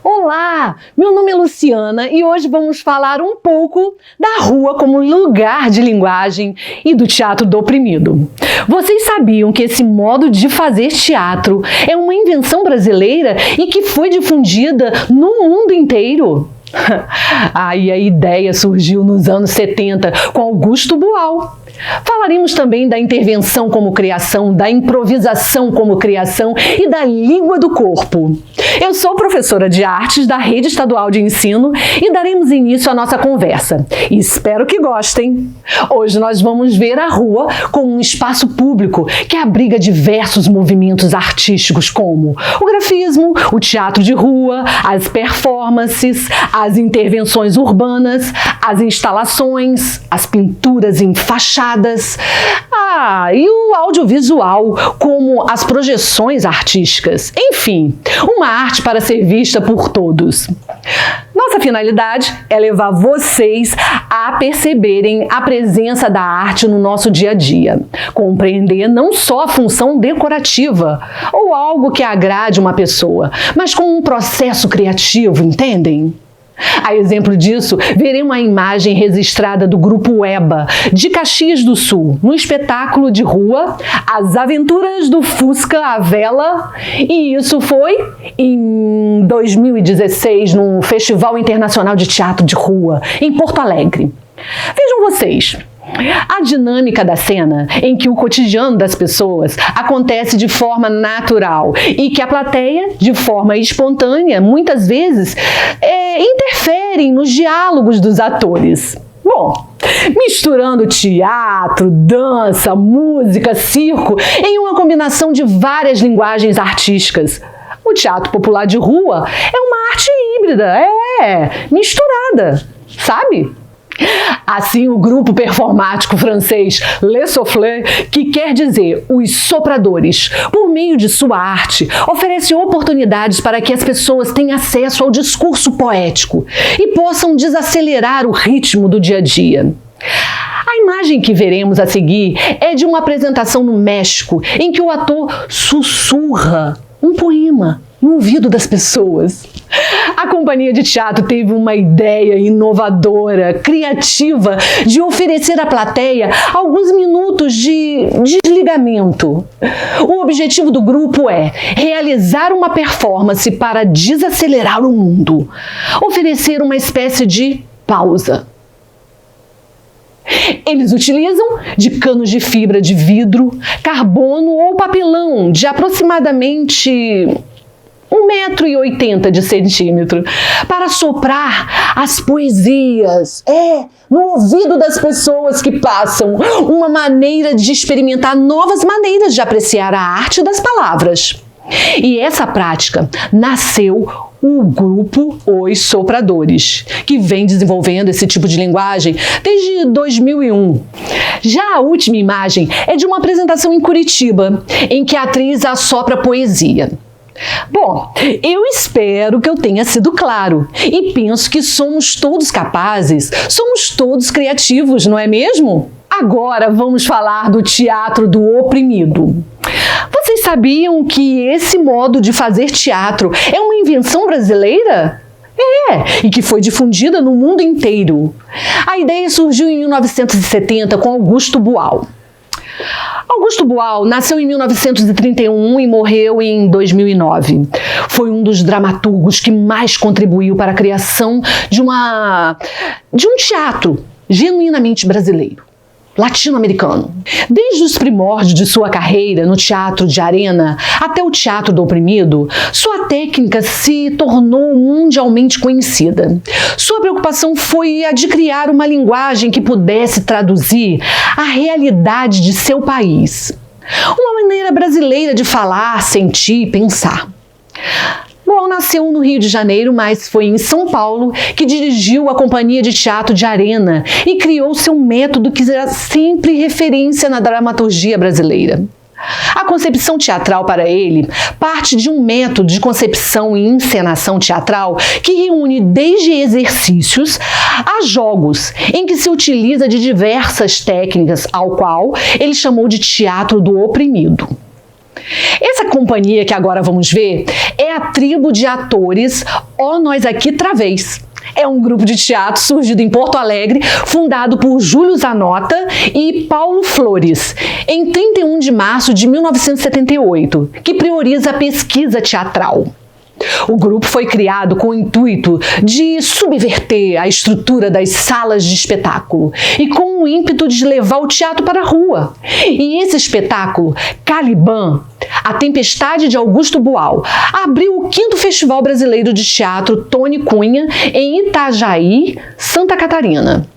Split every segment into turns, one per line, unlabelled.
Olá, meu nome é Luciana e hoje vamos falar um pouco da rua como lugar de linguagem e do teatro do oprimido. Vocês sabiam que esse modo de fazer teatro é uma invenção brasileira e que foi difundida no mundo inteiro? Aí a ideia surgiu nos anos 70 com Augusto Boal. Falaremos também da intervenção como criação, da improvisação como criação e da língua do corpo. Eu sou professora de artes da Rede Estadual de Ensino e daremos início à nossa conversa. E espero que gostem. Hoje nós vamos ver a rua como um espaço público que abriga diversos movimentos artísticos como o grafismo, o teatro de rua, as performances, as intervenções urbanas, as instalações, as pinturas em fachadas, e o audiovisual, como as projeções artísticas. Enfim, uma arte para ser vista por todos. Nossa finalidade é levar vocês a perceberem a presença da arte no nosso dia a dia. Compreender não só a função decorativa ou algo que agrade uma pessoa, mas como um processo criativo, entendem? A exemplo disso, veremos a imagem registrada do Grupo EBA, de Caxias do Sul, no espetáculo de rua As Aventuras do Fusca à Vela, e isso foi em 2016, no Festival Internacional de Teatro de Rua, em Porto Alegre. Vejam vocês, a dinâmica da cena em que o cotidiano das pessoas acontece de forma natural e que a plateia, de forma espontânea, muitas vezes interfere nos diálogos dos atores. Bom, misturando teatro, dança, música, circo em uma combinação de várias linguagens artísticas. O teatro popular de rua é uma arte híbrida, misturada, sabe? Assim, o grupo performático francês Le Soufflé, que quer dizer os sopradores, por meio de sua arte, oferece oportunidades para que as pessoas tenham acesso ao discurso poético e possam desacelerar o ritmo do dia a dia. A imagem que veremos a seguir é de uma apresentação no México, em que o ator sussurra um poema no ouvido das pessoas. A companhia de teatro teve uma ideia inovadora, criativa, de oferecer à plateia alguns minutos de desligamento. O objetivo do grupo é realizar uma performance para desacelerar o mundo, oferecer uma espécie de pausa. Eles utilizam de canos de fibra de vidro, carbono ou papelão de aproximadamente 1,80 m para soprar as poesias, no ouvido das pessoas que passam, uma maneira de experimentar novas maneiras de apreciar a arte das palavras. E essa prática nasceu o grupo Os Sopradores, que vem desenvolvendo esse tipo de linguagem desde 2001. Já a última imagem é de uma apresentação em Curitiba, em que a atriz assopra poesia. Bom, eu espero que eu tenha sido claro e penso que somos todos capazes, somos todos criativos, não é mesmo? Agora vamos falar do teatro do oprimido. Vocês sabiam que esse modo de fazer teatro é uma invenção brasileira? E que foi difundida no mundo inteiro. A ideia surgiu em 1970 com Augusto Boal. Augusto Boal nasceu em 1931 e morreu em 2009. Foi um dos dramaturgos que mais contribuiu para a criação de um teatro genuinamente brasileiro, latino-americano. Desde os primórdios de sua carreira no teatro de arena até o teatro do oprimido, sua técnica se tornou mundialmente conhecida. Sua preocupação foi a de criar uma linguagem que pudesse traduzir a realidade de seu país. Uma maneira brasileira de falar, sentir e pensar. Boal nasceu no Rio de Janeiro, mas foi em São Paulo que dirigiu a Companhia de Teatro de Arena e criou seu método que será sempre referência na dramaturgia brasileira. A concepção teatral para ele parte de um método de concepção e encenação teatral que reúne desde exercícios a jogos, em que se utiliza de diversas técnicas, ao qual ele chamou de teatro do oprimido. Essa companhia que agora vamos ver é a tribo de atores Ó Nós Aqui Travês. É um grupo de teatro surgido em Porto Alegre, fundado por Júlio Zanota e Paulo Flores, em 31 de março de 1978, que prioriza a pesquisa teatral. O grupo foi criado com o intuito de subverter a estrutura das salas de espetáculo e com o ímpeto de levar o teatro para a rua. E esse espetáculo, Caliban, A Tempestade de Augusto Boal, abriu o 5º Festival Brasileiro de Teatro Tony Cunha em Itajaí, Santa Catarina.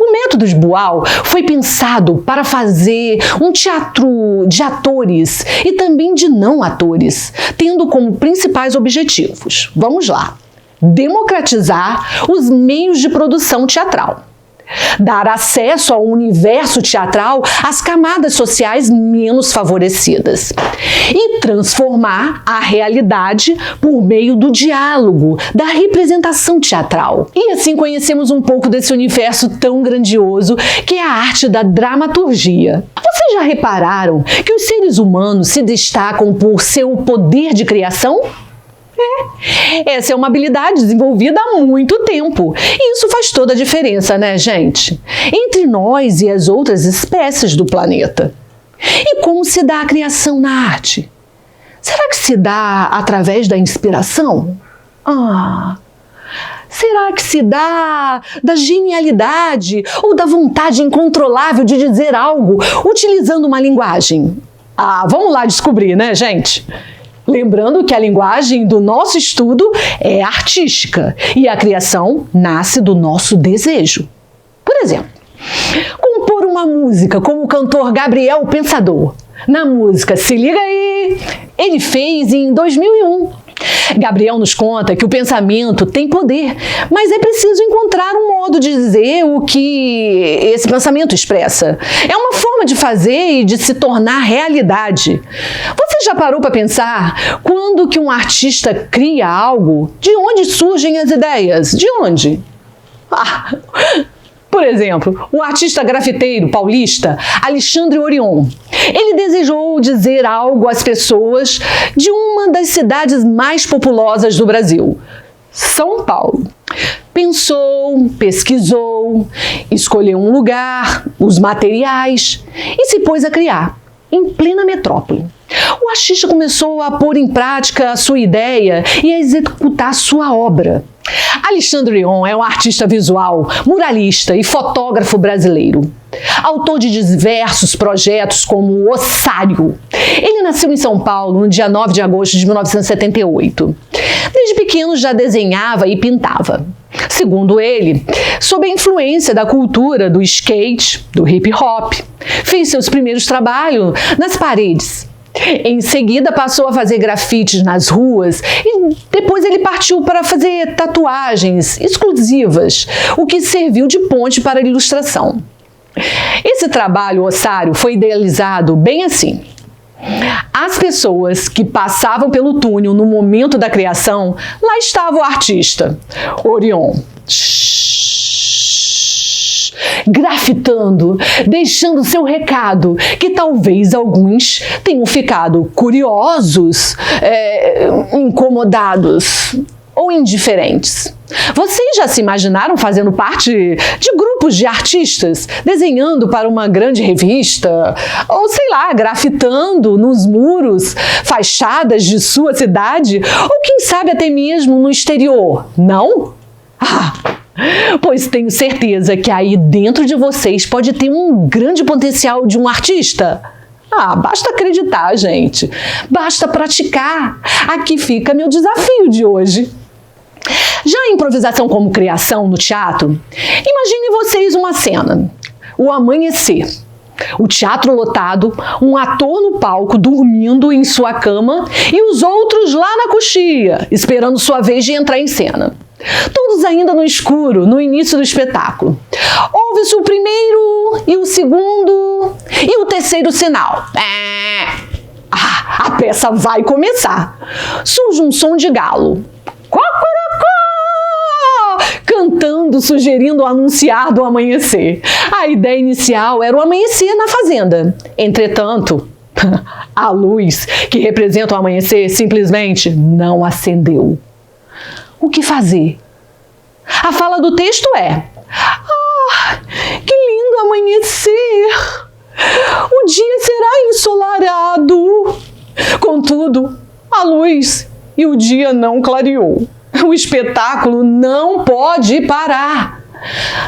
O método de Boal foi pensado para fazer um teatro de atores e também de não atores, tendo como principais objetivos, vamos lá, democratizar os meios de produção teatral, dar acesso ao universo teatral às camadas sociais menos favorecidas e transformar a realidade por meio do diálogo, da representação teatral. E assim conhecemos um pouco desse universo tão grandioso que é a arte da dramaturgia. Vocês já repararam que os seres humanos se destacam por seu poder de criação? Essa é uma habilidade desenvolvida há muito tempo. E isso faz toda a diferença, né, gente? Entre nós e as outras espécies do planeta. E como se dá a criação na arte? Será que se dá através da inspiração? Será que se dá da genialidade ou da vontade incontrolável de dizer algo utilizando uma linguagem? Vamos lá descobrir, né, gente? Lembrando que a linguagem do nosso estudo é artística e a criação nasce do nosso desejo. Por exemplo, compor uma música como o cantor Gabriel Pensador. Na música Se Liga Aí, ele fez em 2001. Gabriel nos conta que o pensamento tem poder, mas é preciso encontrar um modo de dizer o que esse pensamento expressa. É uma forma de fazer e de se tornar realidade. Você já parou para pensar quando que um artista cria algo? De onde surgem as ideias? De onde? Por exemplo, o artista grafiteiro paulista Alexandre Orion. Ele desejou dizer algo às pessoas de uma das cidades mais populosas do Brasil, São Paulo. Pensou, pesquisou, escolheu um lugar, os materiais e se pôs a criar, em plena metrópole. O artista começou a pôr em prática a sua ideia e a executar sua obra. Alexandre Orion é um artista visual, muralista e fotógrafo brasileiro. Autor de diversos projetos como o Ossário. Ele nasceu em São Paulo no dia 9 de agosto de 1978. Desde pequeno já desenhava e pintava. Segundo ele, sob a influência da cultura do skate, do hip hop, fez seus primeiros trabalhos nas paredes. Em seguida passou a fazer grafites nas ruas e depois ele partiu para fazer tatuagens exclusivas, o que serviu de ponte para a ilustração. Esse trabalho, Ossário, foi idealizado bem assim. As pessoas que passavam pelo túnel no momento da criação, lá estava o artista, Orion, grafitando, deixando seu recado, que talvez alguns tenham ficado curiosos, incomodados ou indiferentes. Vocês já se imaginaram fazendo parte de grupos de artistas, desenhando para uma grande revista, ou sei lá, grafitando nos muros, fachadas de sua cidade, ou quem sabe até mesmo no exterior? Não? Pois tenho certeza que aí dentro de vocês pode ter um grande potencial de um artista. Basta acreditar, gente. Basta praticar. Aqui fica meu desafio de hoje. Já a improvisação como criação no teatro, imaginem vocês uma cena. O amanhecer. O teatro lotado, um ator no palco dormindo em sua cama e os outros lá na coxia, esperando sua vez de entrar em cena. Todos ainda no escuro, no início do espetáculo. Ouve-se o primeiro e o segundo e o terceiro sinal. A peça vai começar. Surge um som de galo. Cantando, sugerindo o anunciar do amanhecer. A ideia inicial era o amanhecer na fazenda. Entretanto, A luz, que representa o amanhecer, simplesmente não acendeu. O que fazer? A fala do texto é: "Ah, que lindo amanhecer! O dia será ensolarado." Contudo, a luz e o dia não clareou. O espetáculo não pode parar.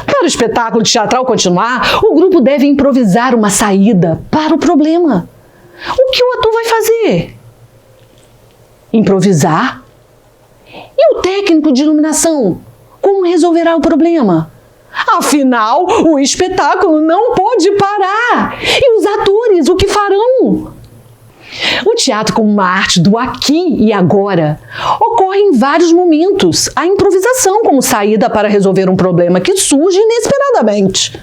Para o espetáculo teatral continuar, o grupo deve improvisar uma saída para o problema. O que o ator vai fazer? Improvisar? E o técnico de iluminação? Como resolverá o problema? Afinal, o espetáculo não pode parar. E os atores, o que farão? O teatro, como uma arte do aqui e agora, ocorre em vários momentos. A improvisação como saída para resolver um problema que surge inesperadamente.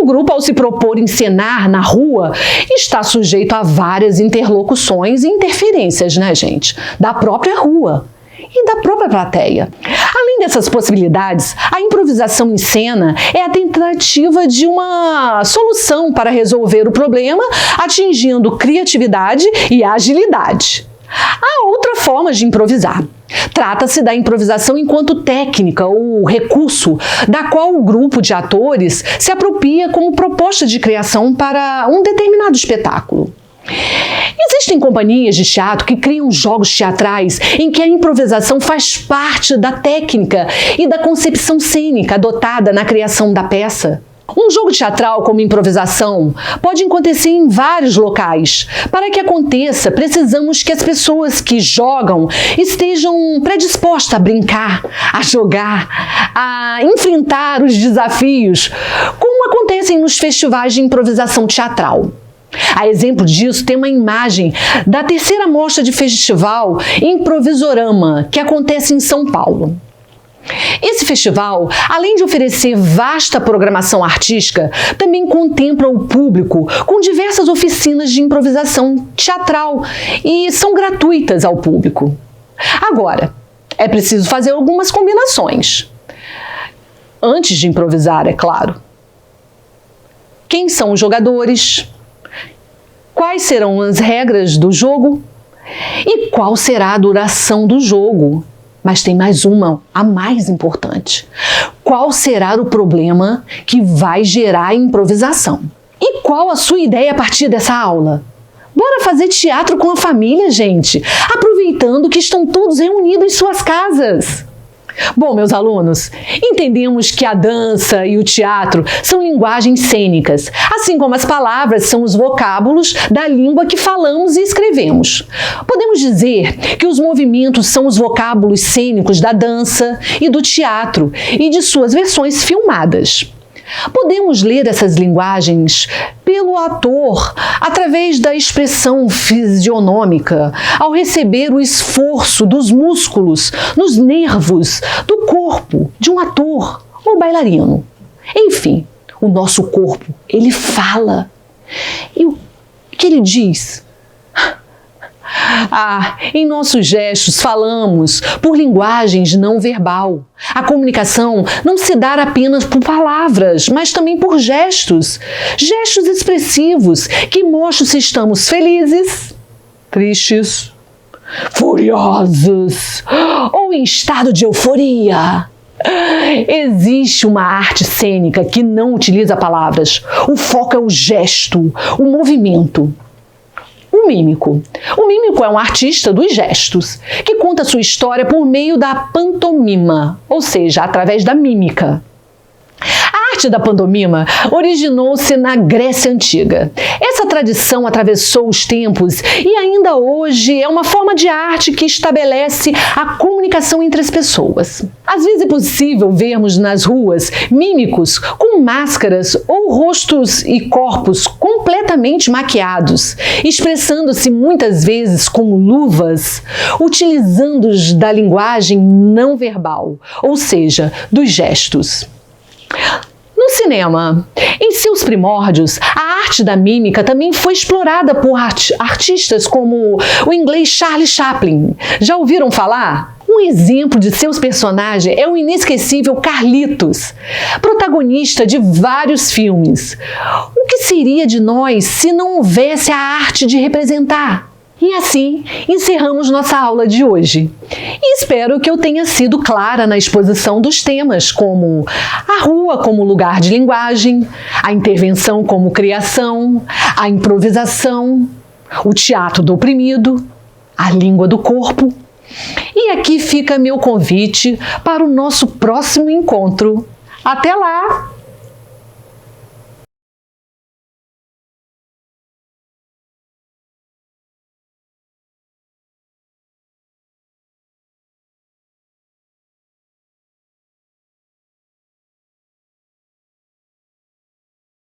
O grupo, ao se propor encenar na rua, está sujeito a várias interlocuções e interferências, né, gente? Da própria rua e da própria plateia. Além dessas possibilidades, a improvisação em cena é a tentativa de uma solução para resolver o problema, atingindo criatividade e agilidade. Há outra forma de improvisar. Trata-se da improvisação enquanto técnica ou recurso, da qual o grupo de atores se apropria como proposta de criação para um determinado espetáculo. Existem companhias de teatro que criam jogos teatrais em que a improvisação faz parte da técnica e da concepção cênica adotada na criação da peça. Um jogo teatral como improvisação pode acontecer em vários locais. Para que aconteça, precisamos que as pessoas que jogam estejam predispostas a brincar, a jogar, a enfrentar os desafios, como acontecem nos festivais de improvisação teatral. A exemplo disso, tem uma imagem da terceira mostra de festival Improvisorama, que acontece em São Paulo. Esse festival, além de oferecer vasta programação artística, também contempla o público com diversas oficinas de improvisação teatral e são gratuitas ao público. Agora, é preciso fazer algumas combinações. Antes de improvisar, é claro. Quem são os jogadores? Quais serão as regras do jogo? E qual será a duração do jogo? Mas tem mais uma, a mais importante. Qual será o problema que vai gerar a improvisação? E qual a sua ideia a partir dessa aula? Bora fazer teatro com a família, gente, aproveitando que estão todos reunidos em suas casas. Bom, meus alunos, entendemos que a dança e o teatro são linguagens cênicas, assim como as palavras são os vocábulos da língua que falamos e escrevemos. Podemos dizer que os movimentos são os vocábulos cênicos da dança e do teatro e de suas versões filmadas. Podemos ler essas linguagens pelo ator através da expressão fisionômica, ao receber o esforço dos músculos nos nervos do corpo de um ator ou bailarino. Enfim, o nosso corpo, ele fala. E o que ele diz? Em nossos gestos falamos por linguagens não verbal. A comunicação não se dá apenas por palavras, mas também por gestos. Gestos expressivos que mostram se estamos felizes, tristes, furiosos ou em estado de euforia. Existe uma arte cênica que não utiliza palavras. O foco é o gesto, o movimento. O mímico. O mímico é um artista dos gestos, que conta sua história por meio da pantomima, ou seja, através da mímica. A arte da pantomima originou-se na Grécia Antiga. Essa tradição atravessou os tempos e ainda hoje é uma forma de arte que estabelece a comunicação entre as pessoas. Às vezes é possível vermos nas ruas mímicos com máscaras ou rostos e corpos completamente maquiados, expressando-se muitas vezes com luvas, utilizando da linguagem não verbal, ou seja, dos gestos. No cinema, em seus primórdios, a arte da mímica também foi explorada por artistas como o inglês Charlie Chaplin. Já ouviram falar? O Um exemplo de seus personagens é o inesquecível Carlitos, protagonista de vários filmes. O que seria de nós se não houvesse a arte de representar? E assim, encerramos nossa aula de hoje. E espero que eu tenha sido clara na exposição dos temas, como a rua como lugar de linguagem, a intervenção como criação, a improvisação, o teatro do oprimido, a língua do corpo. E aqui fica meu convite para o nosso próximo encontro. Até lá!